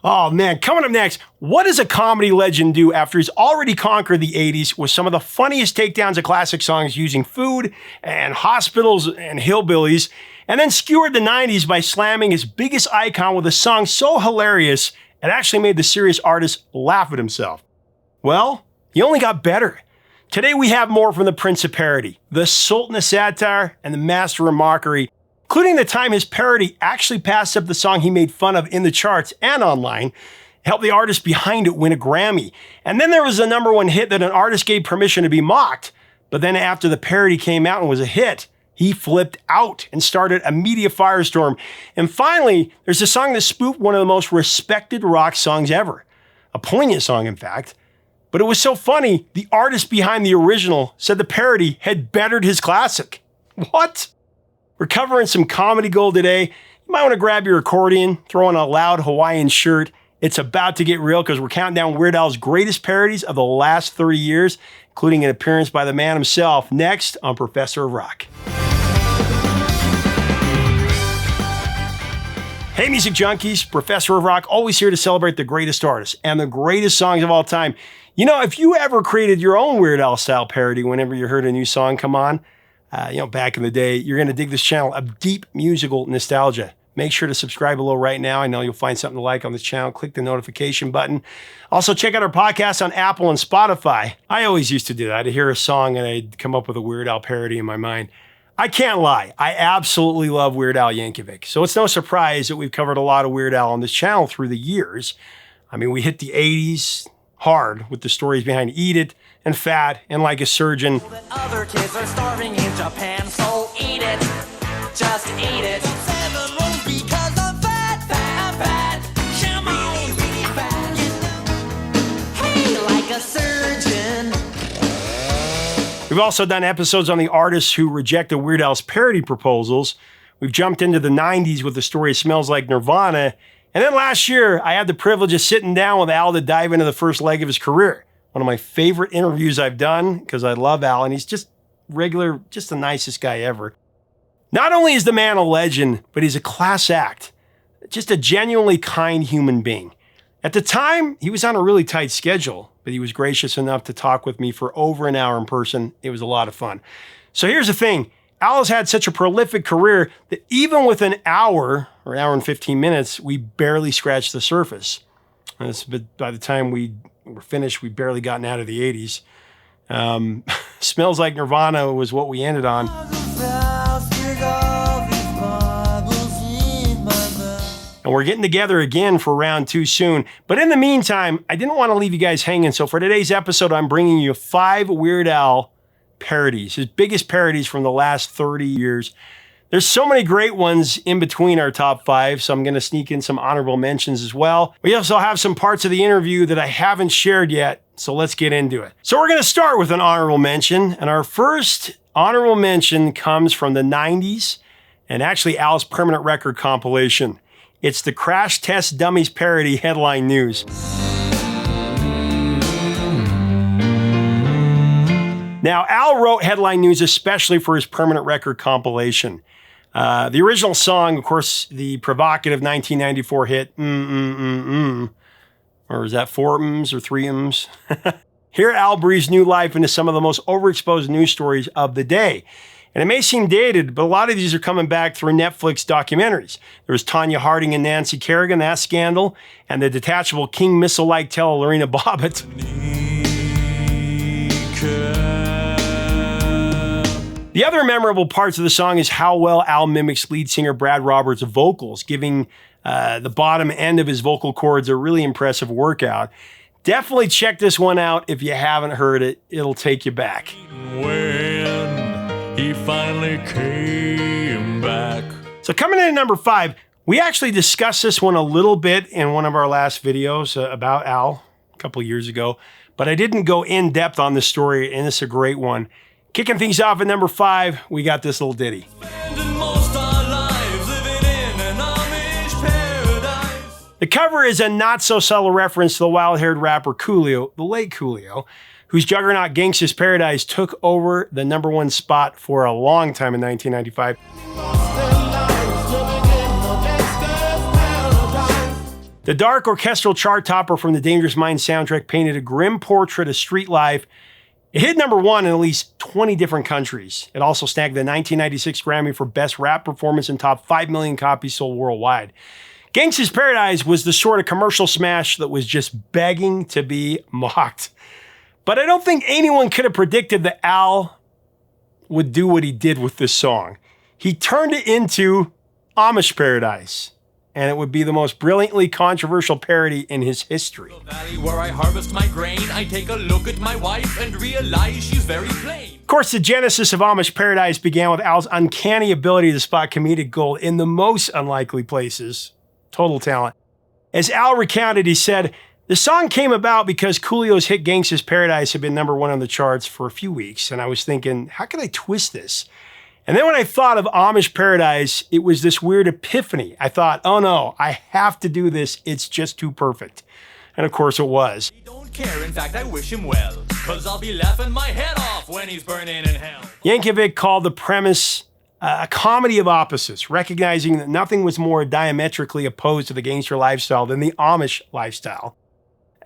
Oh man, coming up next, what does a comedy legend do after he's already conquered the 80s with some of the funniest takedowns of classic songs using food and hospitals and hillbillies, and then skewered the 90s by slamming his biggest icon with a song so hilarious it actually made the serious artist laugh at himself? Well, he only got better. Today we have more from the Prince of Parody, the Sultan of Satire, and the Master of Mockery, including the time his parody actually passed up the song he made fun of in the charts and online, helped the artist behind it win a Grammy. And then there was a #1 hit that an artist gave permission to be mocked, but then after the parody came out and was a hit, he flipped out and started a media firestorm. And finally, there's a song that spoofed one of the most respected rock songs ever. A poignant song, in fact. But it was so funny, the artist behind the original said the parody had bettered his classic. What? We're covering some comedy gold today. You might want to grab your accordion, throw on a loud Hawaiian shirt. It's about to get real because we're counting down Weird Al's greatest parodies of the last 30 years, including an appearance by the man himself, next on Professor of Rock. Hey music junkies, Professor of Rock, always here to celebrate the greatest artists and the greatest songs of all time. You know, if you ever created your own Weird Al style parody whenever you heard a new song come on, back in the day, you're going to dig this channel of deep musical nostalgia. Make sure to subscribe below right now. I know you'll find something to like on this channel. Click the notification button. Also, check out our podcast on Apple and Spotify. I always used to do that. I'd hear a song and I'd come up with a Weird Al parody in my mind. I can't lie. I absolutely love Weird Al Yankovic. So it's no surprise that we've covered a lot of Weird Al on this channel through the years. I mean, we hit the 80s hard with the stories behind Eat It and Fat and Like a Surgeon. Other kids are starving in Japan, so eat it. Just eat it. 7 rolls because I'm fat, fat, fat. Come on, really fat. Hey, like a surgeon. We've also done episodes on the artists who rejected Weird Al's parody proposals. We've jumped into the 90s with the story of Smells Like Nirvana. And then last year, I had the privilege of sitting down with Al to dive into the first leg of his career. One of my favorite interviews I've done because I love Al and he's just just the nicest guy ever. Not only is the man a legend, but he's a class act. Just a genuinely kind human being. At the time, he was on a really tight schedule, but he was gracious enough to talk with me for over an hour in person. It was a lot of fun. So here's the thing. Al has had such a prolific career that even with an hour or an hour and 15 minutes, we barely scratched the surface. But by the time we were finished, we'd barely gotten out of the 80s. Smells Like Nirvana was what we ended on. And we're getting together again for round 2 soon. But in the meantime, I didn't want to leave you guys hanging. So for today's episode, I'm bringing you 5 Weird Al parodies, his biggest parodies from the last 30 years. There's so many great ones in between our top 5, so I'm going to sneak in some honorable mentions as well. We also have some parts of the interview that I haven't shared yet, so let's get into it. So we're going to start with an honorable mention, and our first honorable mention comes from the 90s, and actually Al's permanent record compilation. It's the Crash Test Dummies parody Headline News. Now, Al wrote Headline News especially for his permanent record compilation. The original song, of course, the provocative 1994 hit, or is that 4 ms or 3 ms? Here, Al breathes new life into some of the most overexposed news stories of the day. And it may seem dated, but a lot of these are coming back through Netflix documentaries. There was Tanya Harding and Nancy Kerrigan, that scandal, and the detachable King Missile-like tell Lorena Bobbitt. The other memorable parts of the song is how well Al mimics lead singer Brad Roberts' vocals, giving the bottom end of his vocal cords a really impressive workout. Definitely check this one out if you haven't heard it. It'll take you back. When he finally came back. So coming in at number 5, we actually discussed this one a little bit in one of our last videos about Al a couple years ago, but I didn't go in depth on this story, and it's a great one. Kicking things off at number 5, we got this little ditty. The cover is a not-so-subtle reference to the wild-haired rapper Coolio, the late Coolio, whose juggernaut Gangsta's Paradise took over the #1 spot for a long time in 1995. The dark orchestral chart topper from the Dangerous Minds soundtrack painted a grim portrait of street life. It hit number 1 in at least 20 different countries. It also snagged the 1996 Grammy for Best Rap Performance and topped 5 million copies sold worldwide. Gangsta's Paradise was the sort of commercial smash that was just begging to be mocked. But I don't think anyone could have predicted that Al would do what he did with this song. He turned it into Amish Paradise, and it would be the most brilliantly controversial parody in his history. The valley where I harvest my grain, I take a look at my wife and realize she's very plain. Of course, the genesis of Amish Paradise began with Al's uncanny ability to spot comedic gold in the most unlikely places. Total talent. As Al recounted, he said, "The song came about because Coolio's hit Gangsta's Paradise had been number 1 on the charts for a few weeks, and I was thinking, how can I twist this? And then when I thought of Amish Paradise, it was this weird epiphany. I thought, oh no, I have to do this. It's just too perfect." And of course it was. He don't care, in fact I wish him well, cause I'll be laughing my head off when he's burning in hell. Yankovic called the premise a comedy of opposites, recognizing that nothing was more diametrically opposed to the gangster lifestyle than the Amish lifestyle.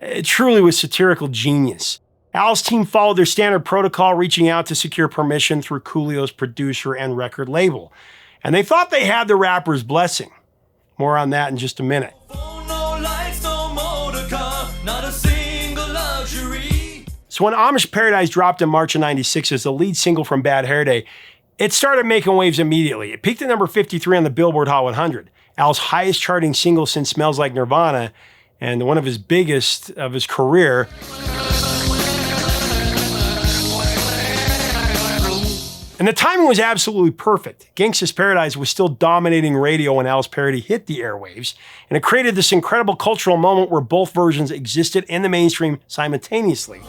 It truly was satirical genius. Al's team followed their standard protocol, reaching out to secure permission through Coolio's producer and record label. And they thought they had the rapper's blessing. More on that in just a minute. Phone, no lights, no motor car, not a single luxury. So when Amish Paradise dropped in March of '96 as the lead single from Bad Hair Day, it started making waves immediately. It peaked at number 53 on the Billboard Hot 100, Al's highest charting single since Smells Like Nirvana, and one of his biggest of his career. And the timing was absolutely perfect. Gangsta's Paradise was still dominating radio when Al's parody hit the airwaves, and it created this incredible cultural moment where both versions existed in the mainstream simultaneously.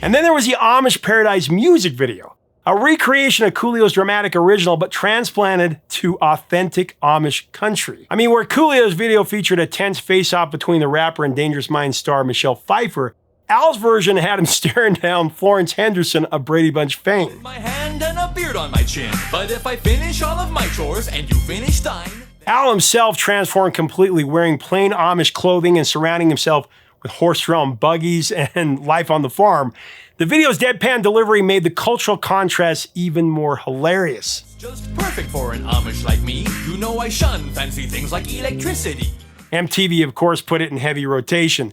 And then there was the Amish Paradise music video, a recreation of Coolio's dramatic original, but transplanted to authentic Amish country. I mean, where Coolio's video featured a tense face-off between the rapper and Dangerous Minds star Michelle Pfeiffer, Al's version had him staring down Florence Henderson of Brady Bunch fame. My hand and a beard on my chin, but if I finish all of my chores and you finish thine. Al himself transformed completely, wearing plain Amish clothing and surrounding himself with horse-drawn buggies and life on the farm. The video's deadpan delivery made the cultural contrast even more hilarious. Just perfect for an Amish like me. You know I shun fancy things like electricity. MTV, of course, put it in heavy rotation.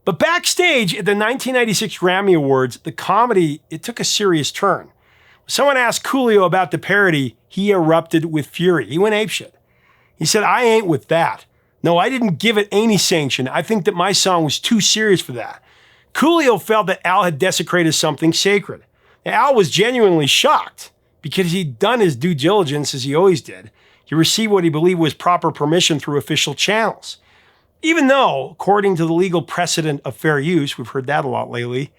But backstage at the 1996 Grammy Awards, the comedy, it took a serious turn. When someone asked Coolio about the parody, he erupted with fury. He went apeshit. He said, "I ain't with that. No, I didn't give it any sanction. I think that my song was too serious for that." Coolio felt that Al had desecrated something sacred. Al was genuinely shocked because he'd done his due diligence as he always did. He received what he believed was proper permission through official channels. Even though, according to the legal precedent of fair use, we've heard that a lot lately,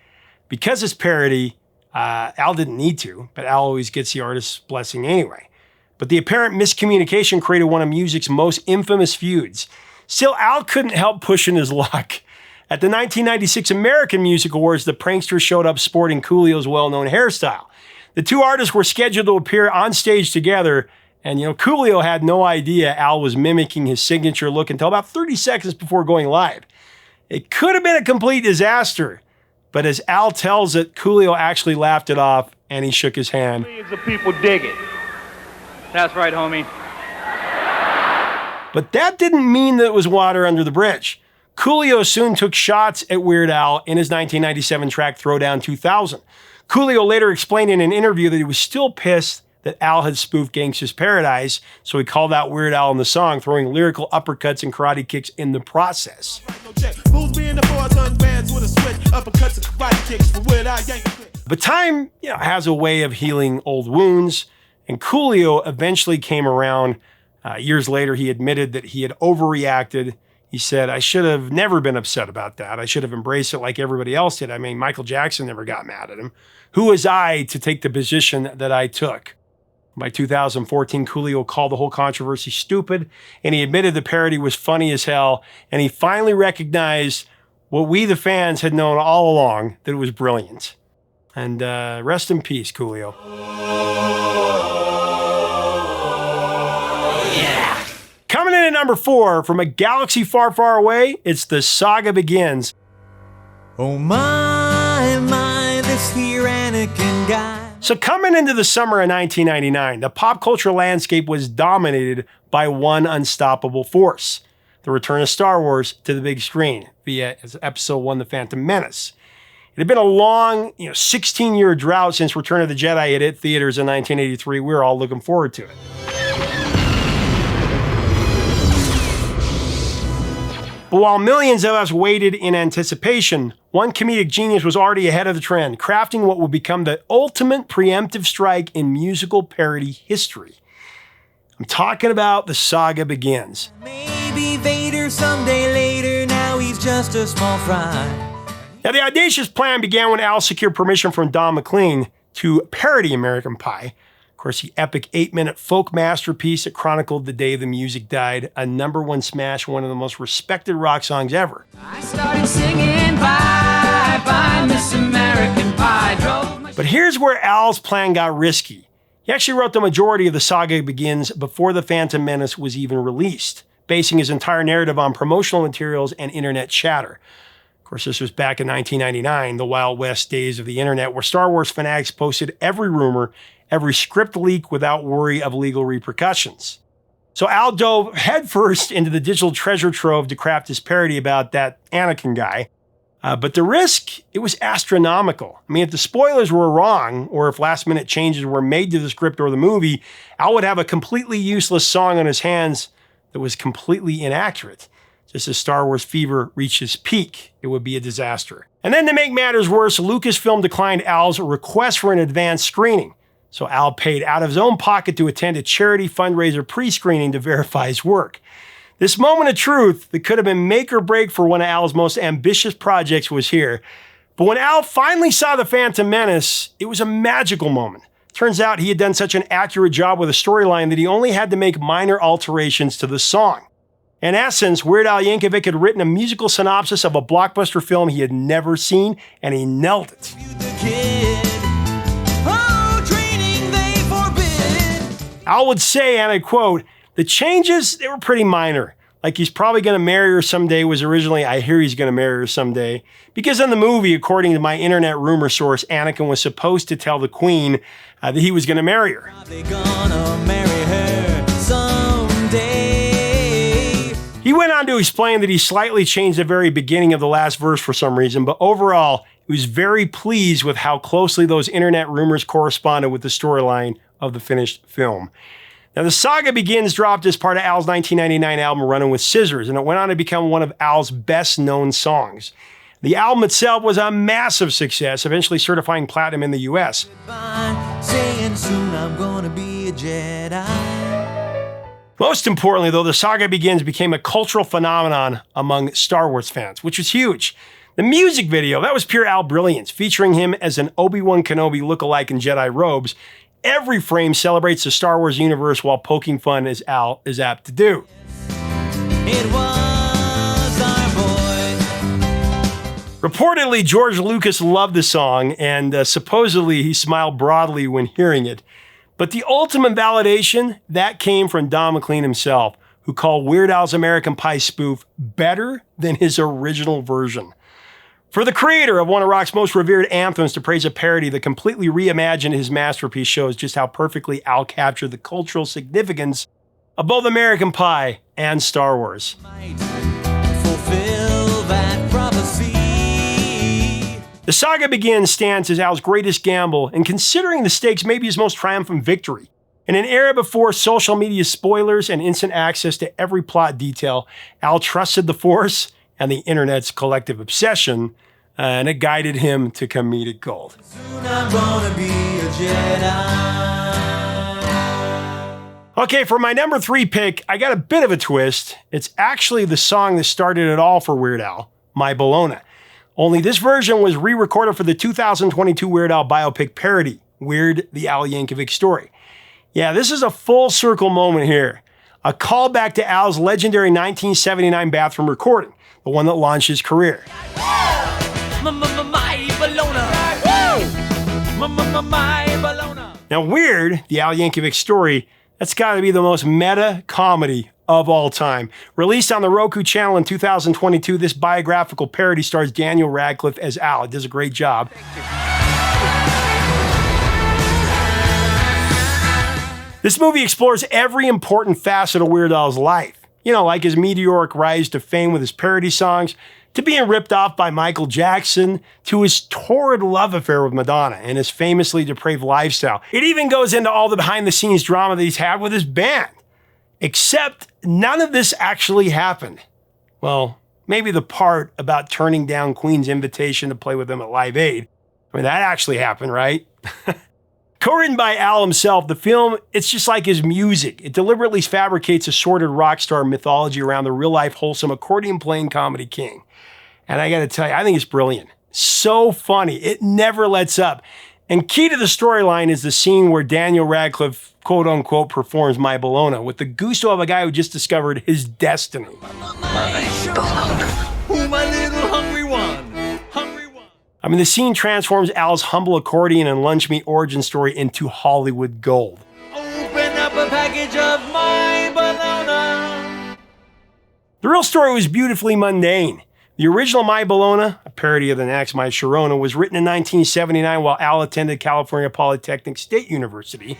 because it's parody, Al didn't need to, but Al always gets the artist's blessing anyway. But the apparent miscommunication created one of music's most infamous feuds. Still, Al couldn't help pushing his luck. At the 1996 American Music Awards, the prankster showed up sporting Coolio's well-known hairstyle. The two artists were scheduled to appear on stage together, and Coolio had no idea Al was mimicking his signature look until about 30 seconds before going live. It could have been a complete disaster, but as Al tells it, Coolio actually laughed it off, and he shook his hand. Millions of people dig it. That's right, homie. But that didn't mean that it was water under the bridge. Coolio soon took shots at Weird Al in his 1997 track Throwdown 2000. Coolio later explained in an interview that he was still pissed that Al had spoofed Gangsta's Paradise, so he called out Weird Al in the song, throwing lyrical uppercuts and karate kicks in the process. But time, has a way of healing old wounds, and Coolio eventually came around. Years later, he admitted that he had overreacted. He said, "I should have never been upset about that. I should have embraced it like everybody else did. I mean, Michael Jackson never got mad at him. Who was I to take the position that I took?" By 2014, Coolio called the whole controversy stupid, and he admitted the parody was funny as hell, and he finally recognized what we, the fans, had known all along, that it was brilliant. And rest in peace, Coolio. at number 4, from a galaxy far, far away, it's the Saga Begins. Oh my, this here Anakin guy. So coming into the summer of 1999, the pop culture landscape was dominated by one unstoppable force: the return of Star Wars to the big screen via Episode 1, The Phantom Menace. It had been a long, 16-year drought since Return of the Jedi had hit theaters in 1983. We were all looking forward to it. But while millions of us waited in anticipation, one comedic genius was already ahead of the trend, crafting what would become the ultimate preemptive strike in musical parody history. I'm talking about the Saga Begins. Maybe Vader someday later, now he's just a small fry. Now, the audacious plan began when Al secured permission from Don McLean to parody American Pie. Of course, the epic 8-minute folk masterpiece that chronicled the day the music died, a #1 smash, one of the most respected rock songs ever. I started singing bye bye Miss American Pie. But here's where Al's plan got risky. He actually wrote the majority of the Saga Begins before The Phantom Menace was even released, basing his entire narrative on promotional materials and internet chatter. Of course, this was back in 1999, the Wild West days of the internet, where Star Wars fanatics posted every rumor, every script leak without worry of legal repercussions. So Al dove headfirst into the digital treasure trove to craft his parody about that Anakin guy. But the risk, it was astronomical. I mean, if the spoilers were wrong, or if last-minute changes were made to the script or the movie, Al would have a completely useless song on his hands that was completely inaccurate. Just as Star Wars fever reached its peak, it would be a disaster. And then to make matters worse, Lucasfilm declined Al's request for an advanced screening. So Al paid out of his own pocket to attend a charity fundraiser pre-screening to verify his work. This moment of truth that could have been make or break for one of Al's most ambitious projects was here. But when Al finally saw The Phantom Menace, it was a magical moment. Turns out he had done such an accurate job with a storyline that he only had to make minor alterations to the song. In essence, Weird Al Yankovic had written a musical synopsis of a blockbuster film he had never seen, and he nailed it. Al would say, and I quote, "The changes, they were pretty minor. Like he's probably going to marry her someday was originally, I hear he's going to marry her someday. Because in the movie, according to my internet rumor source, Anakin was supposed to tell the queen that he was going to marry her." He went on to explain that he slightly changed the very beginning of the last verse for some reason, but overall, he was very pleased with how closely those internet rumors corresponded with the storyline of the finished film. Now, the Saga Begins dropped as part of Al's 1999 album Running with Scissors, and it went on to become one of Al's best-known songs. The album itself was a massive success, eventually certifying platinum in the US. Most importantly, though, the Saga Begins became a cultural phenomenon among Star Wars fans, which was huge. The music video, that was pure Al brilliance, featuring him as an Obi-Wan Kenobi look-alike in Jedi robes. Every frame celebrates the Star Wars universe while poking fun, as Al is apt to do. It was our boy. Reportedly, George Lucas loved the song, and supposedly he smiled broadly when hearing it. But the ultimate validation, that came from Don McLean himself, who called Weird Al's American Pie spoof better than his original version. For the creator of one of rock's most revered anthems to praise a parody that completely reimagined his masterpiece shows just how perfectly Al captured the cultural significance of both American Pie and Star Wars. Fulfill that prophecy. The Saga Begins stands as Al's greatest gamble, and considering the stakes, maybe his most triumphant victory. In an era before social media spoilers and instant access to every plot detail, Al trusted the Force and the internet's collective obsession, and it guided him to comedic gold. Soon I'm gonna be a Jedi. Okay, for my number 3 pick, I got a bit of a twist. It's actually the song that started it all for Weird Al, My Bologona. Only this version was re-recorded for the 2022 Weird Al biopic parody, Weird, the Al Yankovic Story. Yeah, this is a full circle moment here. A callback to Al's legendary 1979 bathroom recording, the one that launched his career. Now, Weird, the Al Yankovic Story, that's got to be the most meta comedy of all time. Released on the Roku channel in 2022, this biographical parody stars Daniel Radcliffe as Al. It does a great job. This movie explores every important facet of Weird Al's life. You know, like his meteoric rise to fame with his parody songs, to being ripped off by Michael Jackson, to his torrid love affair with Madonna and his famously depraved lifestyle. It even goes into all the behind-the-scenes drama that he's had with his band. Except none of this actually happened. Well, maybe the part about turning down Queen's invitation to play with them at Live Aid. I mean, that actually happened, right? Co-written by Al himself, the film, it's just like his music. It deliberately fabricates a sordid rock star mythology around the real-life, wholesome, accordion-playing comedy king. And I gotta tell you, I think it's brilliant. So funny. It never lets up. And key to the storyline is the scene where Daniel Radcliffe, quote-unquote, performs My Bologna with the gusto of a guy who just discovered his destiny. Oh, my little hungry one. I mean, the scene transforms Al's humble accordion and lunch meat origin story into Hollywood gold. Open up a package of My Bologna. The real story was beautifully mundane. The original My Bologna, a parody of the next My Sharona, was written in 1979 while Al attended California Polytechnic State University.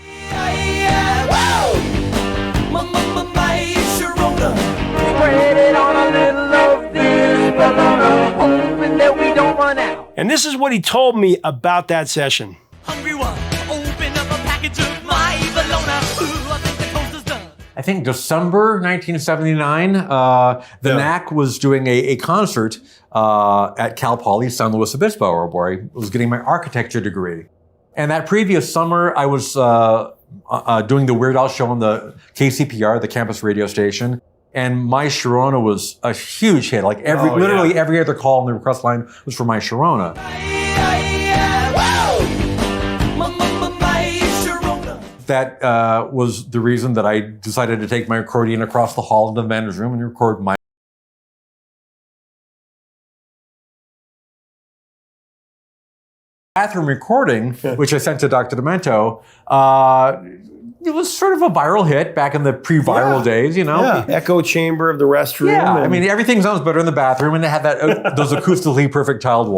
And this is what he told me about that session. Hungry one, open up a package of My Bologna. Ooh, I think the toast is done. I think December 1979, the Knack was doing a concert at Cal Poly San Luis Obispo, where I was getting my architecture degree. And that previous summer, I was doing the Weird Al show on the KCPR, the campus radio station. And My Sharona was a huge hit. Like literally every other call on the request line was for My Sharona. That was the reason that I decided to take my accordion across the hall into the manager's room and record my bathroom recording, which I sent to Dr. Demento. It was sort of a viral hit back in the pre-viral days, you know? Yeah. Echo chamber of the restroom. Yeah, I mean, everything sounds better in the bathroom, and it had that those acoustically perfect tiled walls.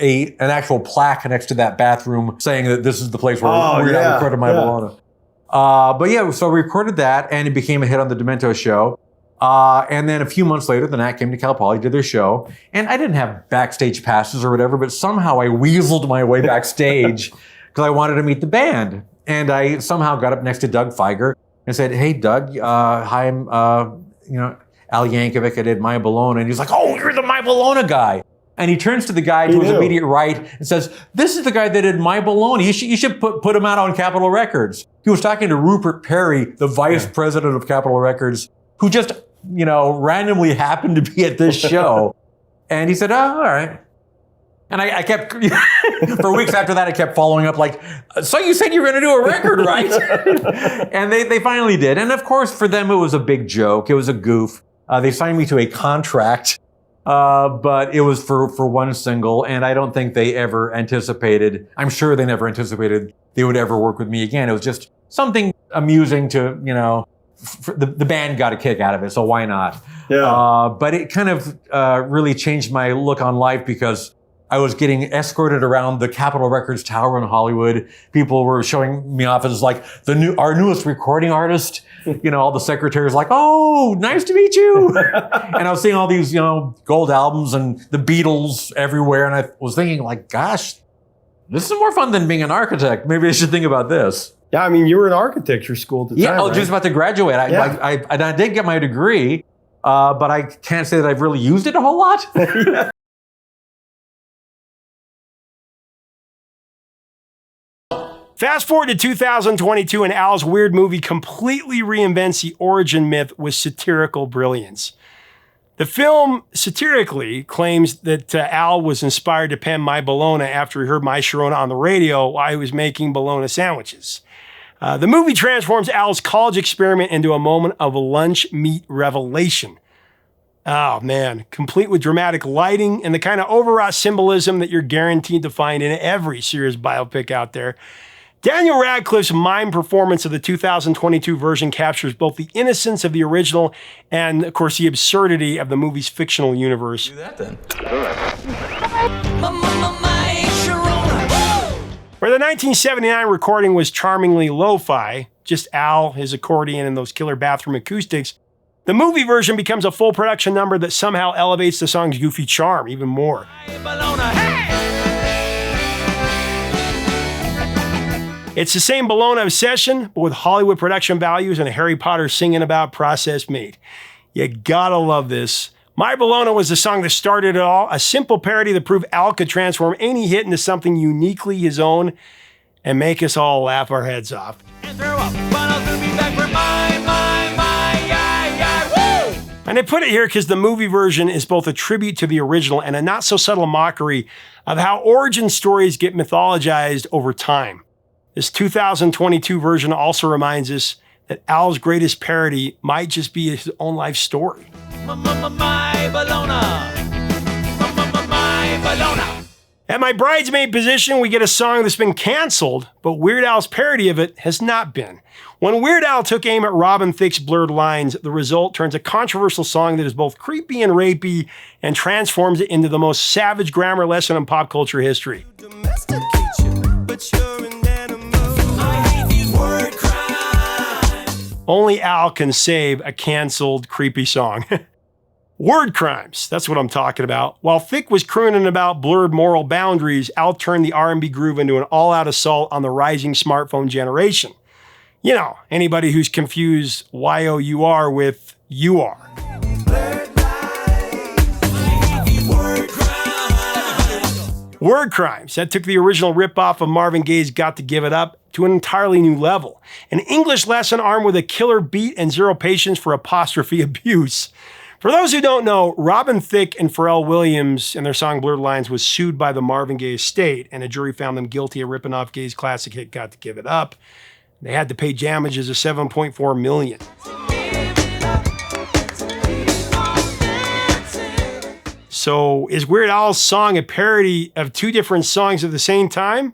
An actual plaque next to that bathroom saying that this is the place where we recorded My Bologna. But yeah, so we recorded that, and it became a hit on the Demento show. And then a few months later, the Knack came to Cal Poly, did their show, and I didn't have backstage passes or whatever, but somehow I weaseled my way backstage because I wanted to meet the band. And I somehow got up next to Doug Feiger and said, "Hey, Doug, hi, I'm, Al Yankovic. I did My Bologna." And he's like, "Oh, you're the My Bologna guy." And he turns to the guy to his immediate right and says, "This is the guy that did My Bologna. You should put him out on Capitol Records." He was talking to Rupert Perry, the vice president of Capitol Records, who just randomly happened to be at this show. And he said, "Oh, all right." And I kept, for weeks after that, I kept following up like, "So you said you were going to do a record, right?" And they finally did. And of course, for them, it was a big joke. It was a goof. They signed me to a contract, but it was for one single. And I don't think they ever anticipated, I'm sure they never anticipated they would ever work with me again. It was just something amusing to, the band got a kick out of it, so why not? Yeah. But it kind of really changed my look on life because I was getting escorted around the Capitol Records Tower in Hollywood. People were showing me off as like our newest recording artist. All the secretaries like, "Oh, nice to meet you." And I was seeing all these, gold albums and the Beatles everywhere. And I was thinking like, gosh, this is more fun than being an architect. Maybe I should think about this. Yeah, I mean, you were in architecture school at the time. Yeah, I was just about to graduate. I did get my degree, but I can't say that I've really used it a whole lot. Fast forward to 2022, and Al's weird movie completely reinvents the origin myth with satirical brilliance. The film satirically claims that Al was inspired to pen My Bologna after he heard My Sharona on the radio while he was making bologna sandwiches. The movie transforms Al's college experiment into a moment of lunch meat revelation. Oh man, complete with dramatic lighting and the kind of overwrought symbolism that you're guaranteed to find in every serious biopic out there. Daniel Radcliffe's mime performance of the 2022 version captures both the innocence of the original and, of course, the absurdity of the movie's fictional universe. Do that then. Where the 1979 recording was charmingly lo-fi, just Al, his accordion, and those killer bathroom acoustics, the movie version becomes a full production number that somehow elevates the song's goofy charm even more. It's the same Bologna obsession, but with Hollywood production values and a Harry Potter singing about processed meat. You gotta love this. My Bologna was the song that started it all, a simple parody that proved Al could transform any hit into something uniquely his own and make us all laugh our heads off. And I put it here because the movie version is both a tribute to the original and a not-so-subtle mockery of how origin stories get mythologized over time. This 2022 version also reminds us that Al's greatest parody might just be his own life story. At my bridesmaid position, we get a song that's been canceled, but Weird Al's parody of it has not been. When Weird Al took aim at Robin Thicke's Blurred Lines, the result turns a controversial song that is both creepy and rapey and transforms it into the most savage grammar lesson in pop culture history. Only Al can save a canceled, creepy song. Word crimes, that's what I'm talking about. While Thicke was crooning about blurred moral boundaries, Al turned the R&B groove into an all-out assault on the rising smartphone generation. You know, anybody who's confused Y-O-U-R with U-R. Word crimes, that took the original ripoff of Marvin Gaye's Got to Give It Up to an entirely new level. An English lesson armed with a killer beat and zero patience for apostrophe abuse. For those who don't know, Robin Thicke and Pharrell Williams and their song Blurred Lines was sued by the Marvin Gaye estate, and a jury found them guilty of ripping off Gaye's classic hit Got to Give It Up. They had to pay damages of $7.4 million. So is Weird Al's song a parody of two different songs at the same time?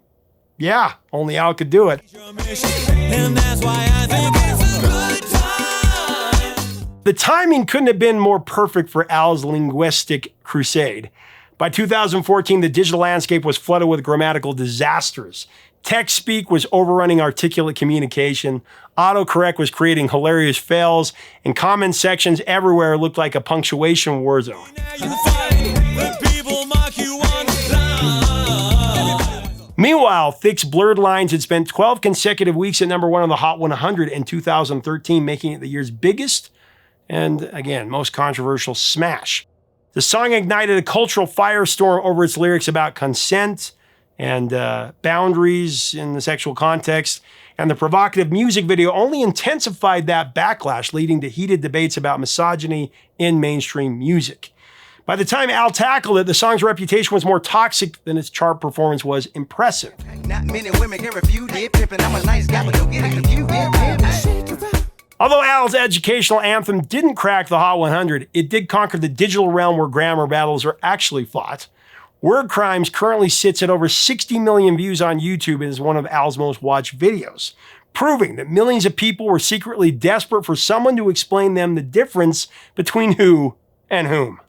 Yeah, only Al could do it. The timing couldn't have been more perfect for Al's linguistic crusade. By 2014, the digital landscape was flooded with grammatical disasters. Text speak was overrunning articulate communication. Autocorrect was creating hilarious fails, and comment sections everywhere looked like a punctuation war zone. Meanwhile, Thicke's Blurred Lines had spent 12 consecutive weeks at #1 on the Hot 100 in 2013, making it the year's biggest and, again, most controversial smash. The song ignited a cultural firestorm over its lyrics about consent and boundaries in the sexual context, and the provocative music video only intensified that backlash, leading to heated debates about misogyny in mainstream music. By the time Al tackled it, the song's reputation was more toxic than its chart performance was impressive. Not many women can refute it, pimpin', I'm a nice guy, but don't get it confused. Although Al's educational anthem didn't crack the Hot 100, it did conquer the digital realm where grammar battles are actually fought. Word Crimes currently sits at over 60 million views on YouTube and is one of Al's most watched videos, proving that millions of people were secretly desperate for someone to explain them the difference between who and whom.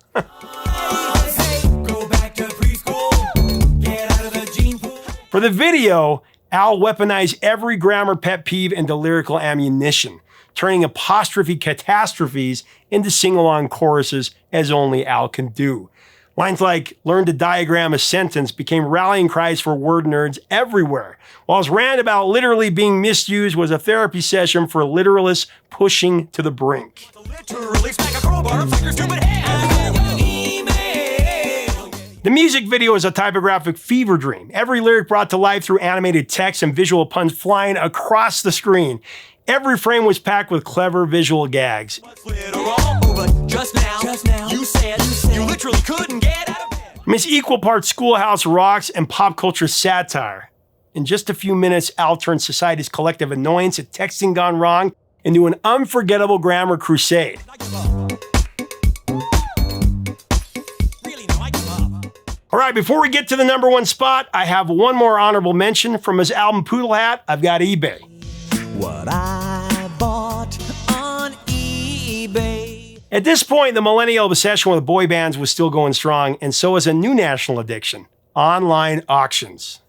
For the video, Al weaponized every grammar pet peeve into lyrical ammunition, turning apostrophe catastrophes into sing-along choruses as only Al can do. Lines like "learn to diagram a sentence" became rallying cries for word nerds everywhere, while his rant about literally being misused was a therapy session for literalists pushing to the brink. The music video is a typographic fever dream. Every lyric brought to life through animated text and visual puns flying across the screen. Every frame was packed with clever visual gags. It's equal parts Schoolhouse Rocks and pop culture satire. In just a few minutes, Al turned society's collective annoyance at texting gone wrong into an unforgettable grammar crusade. All right, before we get to the #1 spot, I have one more honorable mention from his album Poodle Hat. I've got eBay. What I bought on eBay. At this point, the millennial obsession with boy bands was still going strong, and so was a new national addiction: online auctions.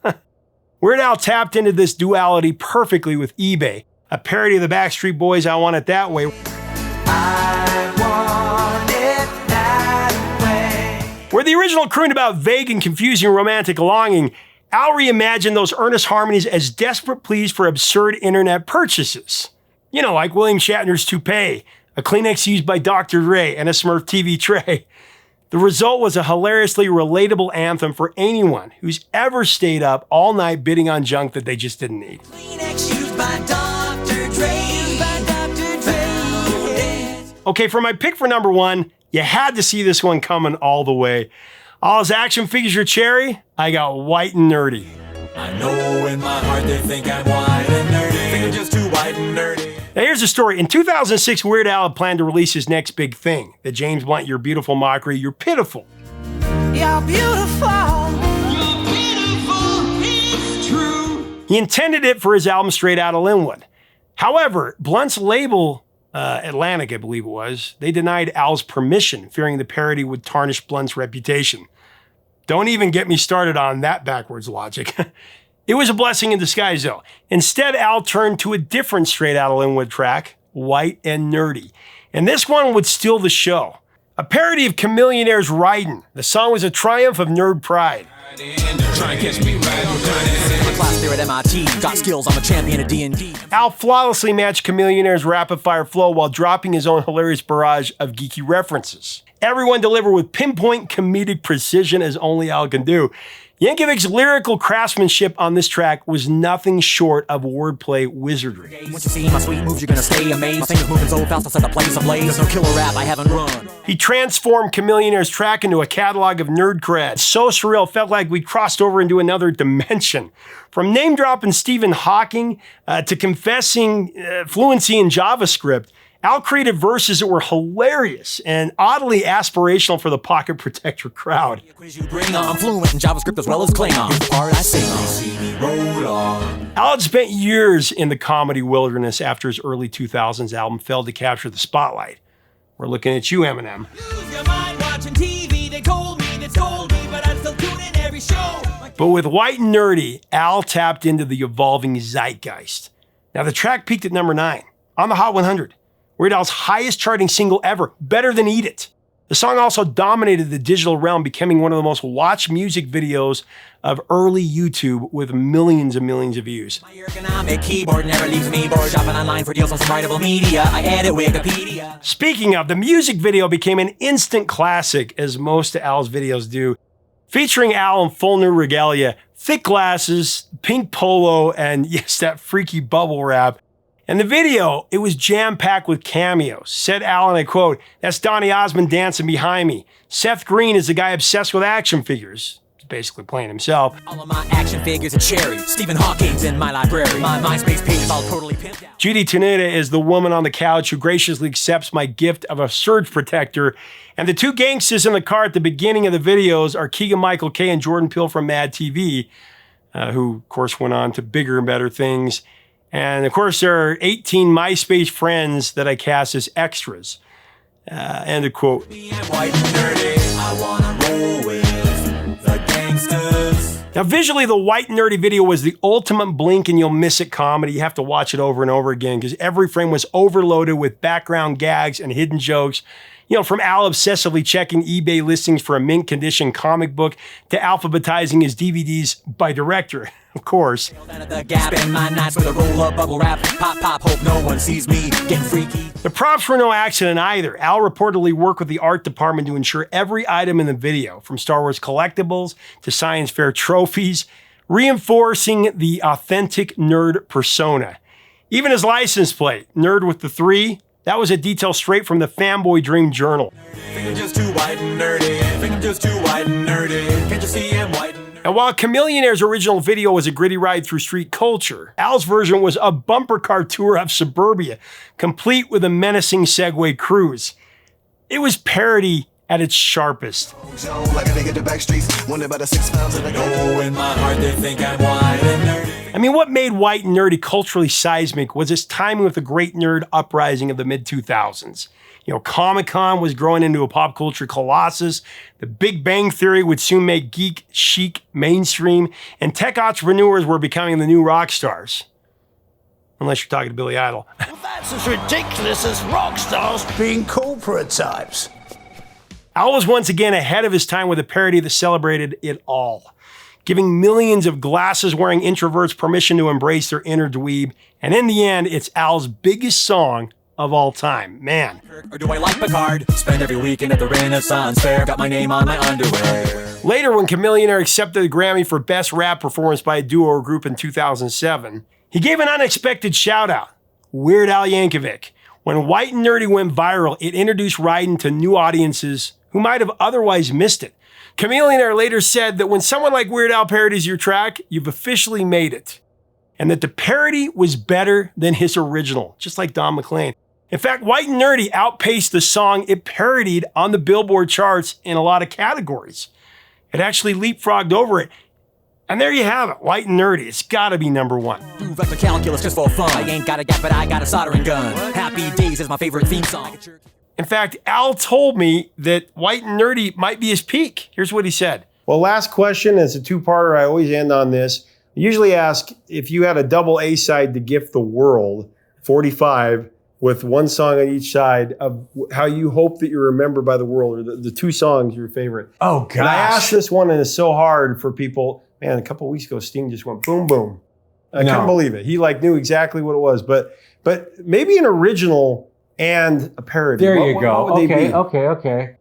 Weird Al tapped into this duality perfectly with eBay, a parody of the Backstreet Boys' I Want It That Way. I want it that way. Where the original crooned about vague and confusing romantic longing, Al reimagined those earnest harmonies as desperate pleas for absurd internet purchases. You know, like William Shatner's toupee, a Kleenex used by Dr. Dre, and a Smurf TV tray. The result was a hilariously relatable anthem for anyone who's ever stayed up all night bidding on junk that they just didn't need. Kleenex used by Dr. Dre. Okay, for my pick for #1, you had to see this one coming all the way. All his action figures are cherry, I got white and nerdy. I know in my heart they think I'm white and nerdy. Think I'm just too white and nerdy. Now here's the story. In 2006, Weird Al had planned to release his next big thing, the James Blunt You're Beautiful mockery, You're Pitiful. You're beautiful. You're beautiful, it's true. He intended it for his album Straight Outta Linwood. However, Blunt's label, Atlantic, I believe it was, they denied Al's permission, fearing the parody would tarnish Blunt's reputation. Don't even get me started on that backwards logic. It was a blessing in disguise, though. Instead, Al turned to a different Straight Outta Linwood track, White and Nerdy. And this one would steal the show. A parody of Chameleonaire's Ridin'. The song was a triumph of nerd pride. Class there at MIT, got skills, I'm a champion at D&D. Al flawlessly matched Chameleonaire's rapid-fire flow while dropping his own hilarious barrage of geeky references. Everyone delivered with pinpoint comedic precision as only Al can do. Yankovic's lyrical craftsmanship on this track was nothing short of wordplay wizardry. Once you see my sweet moves, you're gonna stay amazed. My fingers moving so fast, I'll set the place ablaze. There's no killer rap I haven't run. He transformed Chameleonaire's track into a catalog of nerd cred. So surreal, it felt like we crossed over into another dimension. From name-dropping Stephen Hawking to confessing fluency in JavaScript, Al created verses that were hilarious and oddly aspirational for the pocket protector crowd. I'm fluent in JavaScript as well as Klingon. Here's the part I sing. Al had spent years in the comedy wilderness after his early 2000s album failed to capture the spotlight. We're looking at you, Eminem. Use your mind watching TV. They told me, but I still tune in every show. But with White and Nerdy, Al tapped into the evolving zeitgeist. Now the track peaked at #9 on the Hot 100. Weird Al's highest charting single ever, better than Eat It. The song also dominated the digital realm, becoming one of the most watched music videos of early YouTube with millions and millions of views. My ergonomic keyboard never leaves me bored. Shopping online for deals on some writable media. I edit Wikipedia. Speaking of, the music video became an instant classic, as most of Al's videos do, featuring Al in full new regalia, thick glasses, pink polo, and yes, that freaky bubble wrap. And the video, it was jam-packed with cameos. Said Al, and I quote, "That's Donny Osmond dancing behind me. Seth Green is the guy obsessed with action figures." He's basically playing himself. All of my action figures are cherry. Stephen Hawking's in my library. My MySpace page is all totally pimped out. Judy Tenuta is the woman on the couch who graciously accepts my gift of a surge protector. And the two gangsters in the car at the beginning of the videos are Keegan-Michael Kay and Jordan Peele from Mad TV, who, of course, went on to bigger and better things. And of course, there are 18 MySpace friends that I cast as extras. End of quote. Now, visually, the White Nerdy video was the ultimate blink and you'll miss it comedy. You have to watch it over and over again because every frame was overloaded with background gags and hidden jokes. You know, from Al obsessively checking eBay listings for a mint condition comic book to alphabetizing his DVDs by director, of course. The props were no accident either. Al reportedly worked with the art department to ensure every item in the video, from Star Wars collectibles to science fair trophies, reinforcing the authentic nerd persona. Even his license plate, Nerd with the 3, that was a detail straight from the Fanboy Dream Journal. And while Chameleonaire's original video was a gritty ride through street culture, Al's version was a bumper car tour of suburbia, complete with a menacing Segway cruise. It was parody at its sharpest. Like a nigga the back streets, wonder about the 6 pounds of the Oh, in my heart they think I'm white and nerdy. I mean, what made White and Nerdy culturally seismic was its timing with the great nerd uprising of the mid-2000s. You know, Comic-Con was growing into a pop culture colossus. The Big Bang Theory would soon make geek chic mainstream, and tech entrepreneurs were becoming the new rock stars. Unless you're talking to Billy Idol. That's as ridiculous as rock stars being corporate types. Al was once again ahead of his time with a parody that celebrated it all, giving millions of glasses-wearing introverts permission to embrace their inner dweeb. And in the end, it's Al's biggest song of all time. Man. Or do I like Picard? Spend every weekend at the Renaissance Fair. Got my name on my underwear. Later, when Chameleonaire accepted the Grammy for Best Rap Performance by a Duo or Group in 2007, he gave an unexpected shout-out, Weird Al Yankovic. When White and Nerdy went viral, it introduced Ryden to new audiences who might have otherwise missed it. Chameleonaire later said that when someone like Weird Al parodies your track, you've officially made it. And that the parody was better than his original, just like Don McLean. In fact, White and Nerdy outpaced the song it parodied on the Billboard charts in a lot of categories. It actually leapfrogged over it. And there you have it, White and Nerdy. It's gotta be number one. Do vector calculus just for fun. I ain't got a gap, but I got a soldering gun. Happy Days is my favorite theme song. In fact, Al told me that White and Nerdy might be his peak. Here's what he said. Well, last question. It's a two-parter. I always end on this. I usually ask if you had a double A-side to gift the world, 45, with one song on each side of how you hope that you're remembered by the world, or the two songs your favorite. Oh, gosh. And I asked this one, and it's so hard for people. Man, a couple of weeks ago, Sting just went boom, boom. I couldn't believe it. He knew exactly what it was. But maybe an original and a parody. There you go. What would they be? Okay.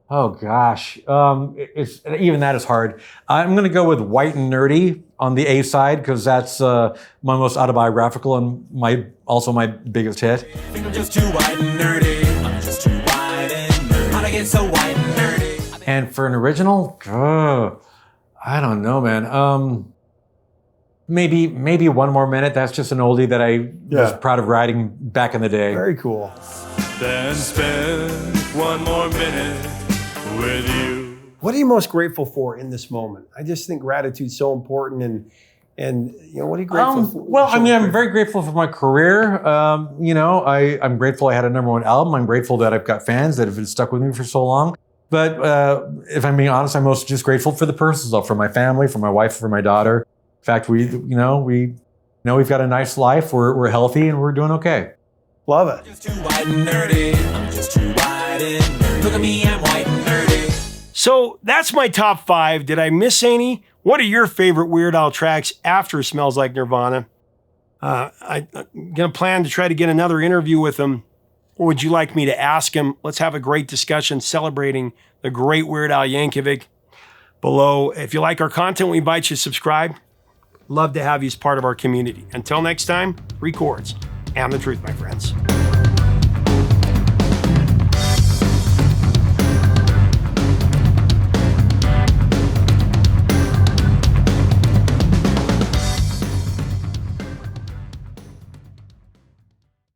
Oh gosh, it's even that is hard. I'm going to go with White and Nerdy on the A side because that's my most autobiographical and also my biggest hit. I think I'm just too white and nerdy. I'm just too white and nerdy. How'd I get so white and nerdy? And for an original, I don't know, man. Maybe One More Minute. That's just an oldie that I was proud of writing back in the day. Very cool. Then spend one more minute with you. What are you most grateful for in this moment? I just think gratitude's so important, and what are you grateful for? Well, I mean, I'm very grateful for my career. I'm grateful I had a #1 album. I'm grateful that I've got fans that have been stuck with me for so long. But if I'm being honest, I'm most just grateful for the personal stuff, for my family, for my wife, for my daughter. In fact, we've got a nice life. We're healthy and we're doing okay. Love it. I'm just too white and nerdy. I'm just too white and nerdy. Look at me, I'm white and nerdy. So that's my top 5. Did I miss any? What are your favorite Weird Al tracks after Smells Like Nirvana? I'm going to plan to try to get another interview with him. Or would you like me to ask him? Let's have a great discussion celebrating the great Weird Al Yankovic below. If you like our content, we invite you to subscribe. Love to have you as part of our community. Until next time, records and the truth, my friends.